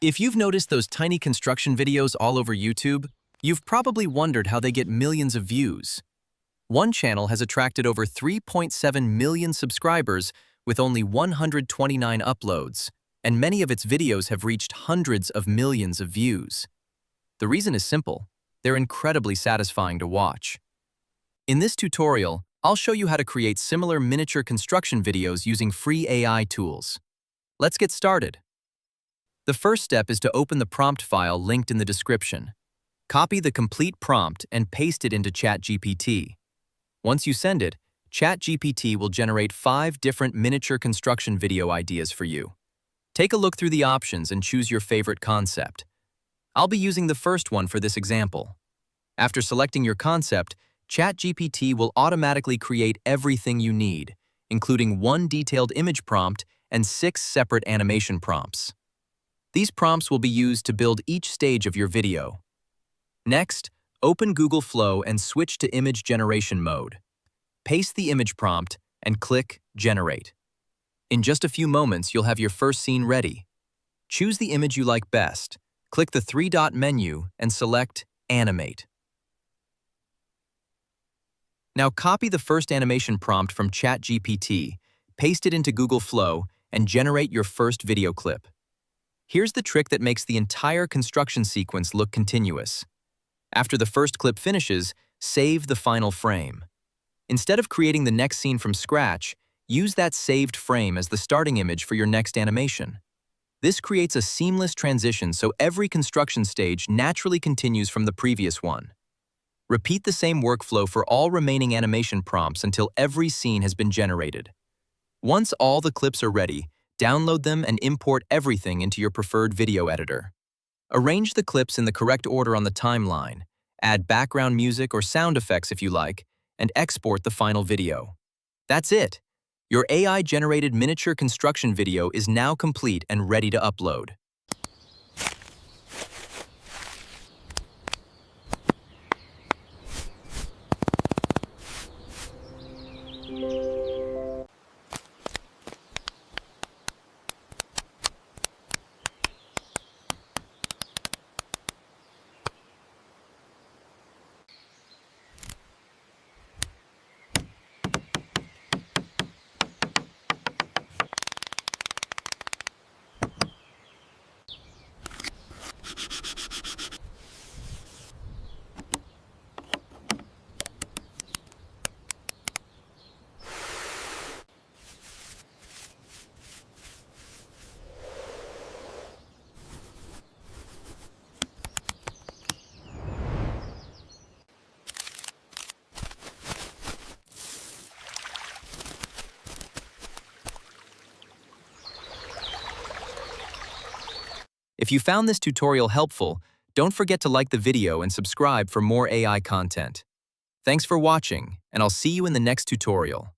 If you've noticed those tiny construction videos all over YouTube, you've probably wondered how they get millions of views. One channel has attracted over 3.7 million subscribers with only 129 uploads, and many of its videos have reached hundreds of millions of views. The reason is simple: they're incredibly satisfying to watch. In this tutorial, I'll show you how to create similar miniature construction videos using free AI tools. Let's get started. The first step is to open the prompt file linked in the description. Copy the complete prompt and paste it into ChatGPT. Once you send it, ChatGPT will generate 5 different miniature construction video ideas for you. Take a look through the options and choose your favorite concept. I'll be using the first one for this example. After selecting your concept, ChatGPT will automatically create everything you need, including 1 detailed image prompt and 6 separate animation prompts. These prompts will be used to build each stage of your video. Next, open Google Flow and switch to image generation mode. Paste the image prompt and click Generate. In just a few moments, you'll have your first scene ready. Choose the image you like best, click the 3-dot menu and select Animate. Now copy the first animation prompt from ChatGPT, paste it into Google Flow, and generate your first video clip. Here's the trick that makes the entire construction sequence look continuous. After the first clip finishes, save the final frame. Instead of creating the next scene from scratch, use that saved frame as the starting image for your next animation. This creates a seamless transition so every construction stage naturally continues from the previous one. Repeat the same workflow for all remaining animation prompts until every scene has been generated. Once all the clips are ready, download them and import everything into your preferred video editor. Arrange the clips in the correct order on the timeline, add background music or sound effects if you like, and export the final video. That's it! Your AI-generated miniature construction video is now complete and ready to upload. If you found this tutorial helpful, don't forget to like the video and subscribe for more AI content. Thanks for watching, and I'll see you in the next tutorial.